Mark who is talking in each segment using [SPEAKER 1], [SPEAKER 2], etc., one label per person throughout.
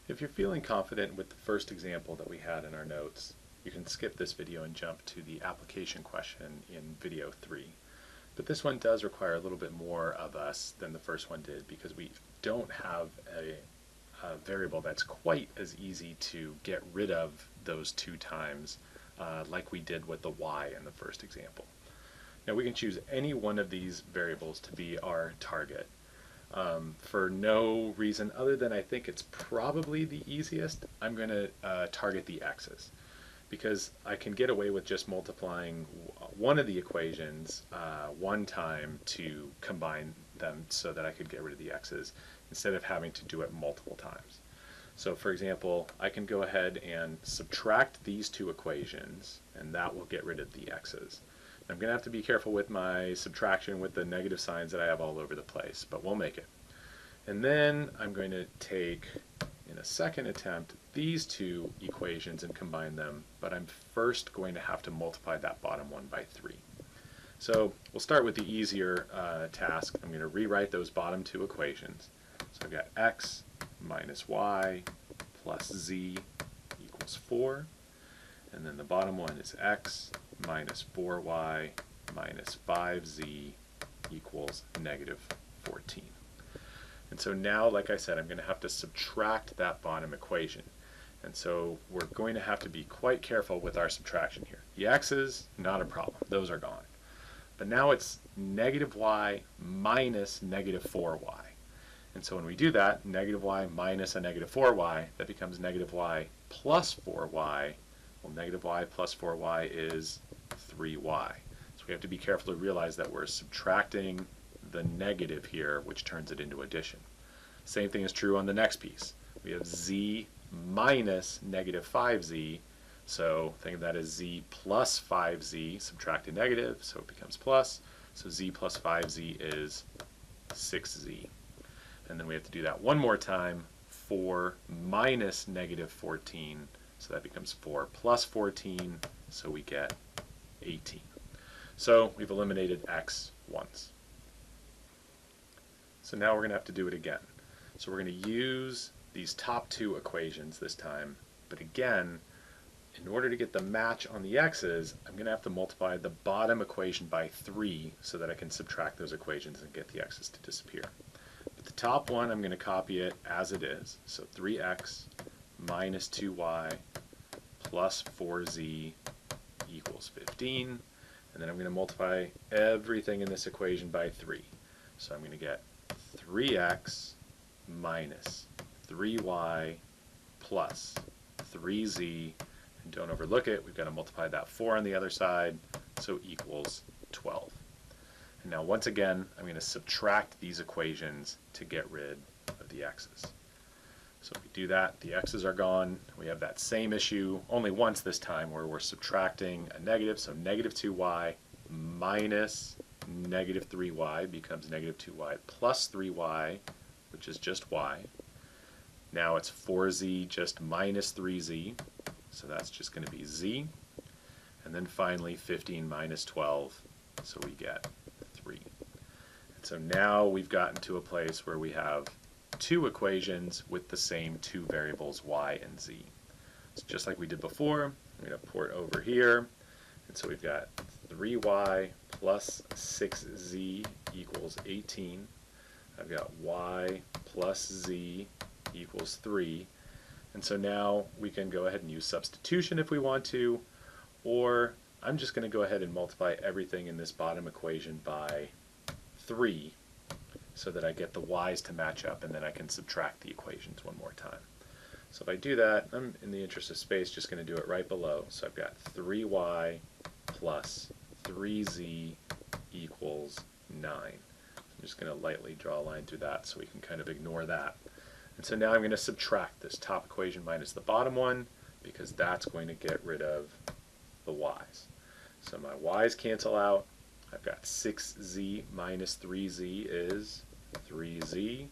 [SPEAKER 1] If you're feeling confident with the first example that we had in our notes, you can skip this video and jump to the application question in video 3. But this one does require a little bit more of us than the first one did because we don't have a variable that's quite as easy to get rid of those 2 times like we did with the y in the first example. Now we can choose any one of these variables to be our target. For no reason other than I think it's probably the easiest, I'm going to target the x's because I can get away with just multiplying one of the equations one time to combine them so that I could get rid of the x's instead of having to do it multiple times. So for example, I can go ahead and subtract these 2 equations and that will get rid of the x's. I'm going to have to be careful with my subtraction with the negative signs that I have all over the place, but we'll make it. And then I'm going to take, in a second attempt, these 2 equations and combine them, but I'm first going to have to multiply that bottom one by 3. So we'll start with the easier task. I'm going to rewrite those bottom 2 equations. So I've got x minus y plus z equals 4. And then the bottom one is x minus 4y minus 5z equals negative 14. And so now, like I said, I'm going to have to subtract that bottom equation. And so we're going to have to be quite careful with our subtraction here. The x's, not a problem. Those are gone. But now it's negative y minus negative 4y. And so when we do that, negative y minus a negative 4y, that becomes negative y plus 4y. Well, negative y plus 4y is 3y. So we have to be careful to realize that we're subtracting the negative here, which turns it into addition. Same thing is true on the next piece. We have z minus negative 5z, so think of that as z plus 5z, subtract a negative, so it becomes plus. So z plus 5z is 6z. And then we have to do that one more time, 4 minus negative 14, so that becomes 4 plus 14, so we get 18. So we've eliminated x once. So now we're going to have to do it again. So we're going to use these top 2 equations this time, but again, in order to get the match on the x's, I'm going to have to multiply the bottom equation by 3 so that I can subtract those equations and get the x's to disappear. But the top one, I'm going to copy it as it is. So 3x minus 2y plus 4z equals 15. And then I'm going to multiply everything in this equation by 3. So I'm going to get 3x minus 3y plus 3z. And don't overlook it, we've got to multiply that 4 on the other side, so equals 12. And now once again, I'm going to subtract these equations to get rid of the x's. So if we do that, the x's are gone. We have that same issue only once this time where we're subtracting a negative, so negative 2y minus negative 3y becomes negative 2y plus 3y, which is just y. Now it's 4z just minus 3z, so that's just going to be z. And then finally 15 minus 12, so we get 3. And so now we've gotten to a place where we have 2 equations with the same 2 variables y and z. So just like we did before, I'm going to port over here, and so we've got 3y plus 6z equals 18. I've got y plus z equals 3. And so now we can go ahead and use substitution if we want to, or I'm just going to go ahead and multiply everything in this bottom equation by 3 so that I get the y's to match up, and then I can subtract the equations one more time. So if I do that, I'm, in the interest of space, just going to do it right below. So I've got 3y plus 3z equals 9. I'm just going to lightly draw a line through that so we can kind of ignore that. And so now I'm going to subtract this top equation minus the bottom one because that's going to get rid of the y's. So my y's cancel out. I've got 6z minus 3z is 3z,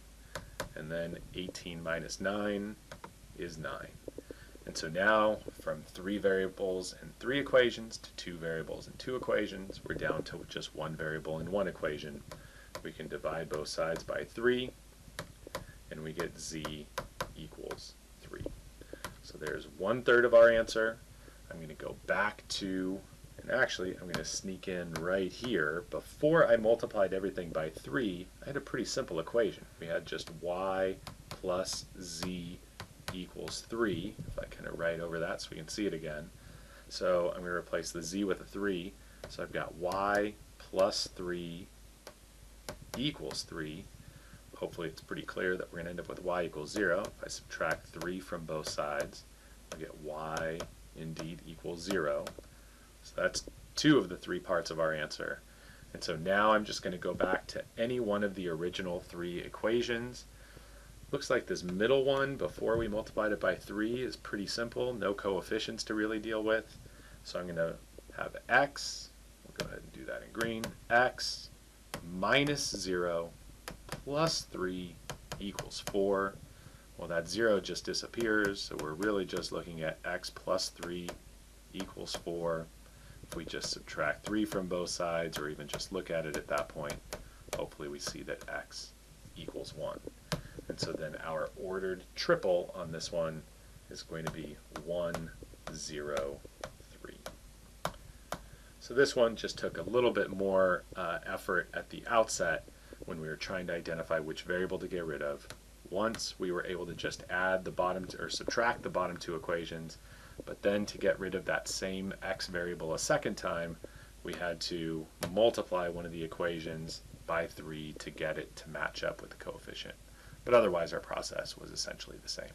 [SPEAKER 1] and then 18 minus 9 is 9. And so now from 3 variables and 3 equations to 2 variables and 2 equations, we're down to just 1 variable and 1 equation. We can divide both sides by 3, and we get z equals 3. So there's 1/3 of our answer. I'm going to go back to, and actually I'm going to sneak in right here. Before I multiplied everything by 3, I had a pretty simple equation. We had just y plus z equals 3. If I kind of write over that so we can see it again. So I'm going to replace the z with a 3. So I've got y plus 3 equals 3. Hopefully it's pretty clear that we're going to end up with y equals 0. If I subtract 3 from both sides, I get y indeed equals 0. So that's 2 of the 3 parts of our answer. And so now I'm just going to go back to any one of the original 3 equations. Looks like this middle one, before we multiplied it by 3, is pretty simple. No coefficients to really deal with. So I'm going to have x, we'll go ahead and do that in green, x minus 0 plus 3 equals 4. Well, that 0 just disappears, so we're really just looking at x plus 3 equals 4. If we just subtract 3 from both sides, or even just look at it at that point, hopefully we see that x equals 1. And so then our ordered triple on this one is going to be 1, 0, 3. So this one just took a little bit more effort at the outset when we were trying to identify which variable to get rid of. Once we were able to just add the bottom or subtract the bottom 2 equations, but then to get rid of that same x variable a second time, we had to multiply one of the equations by 3 to get it to match up with the coefficient. But otherwise our process was essentially the same.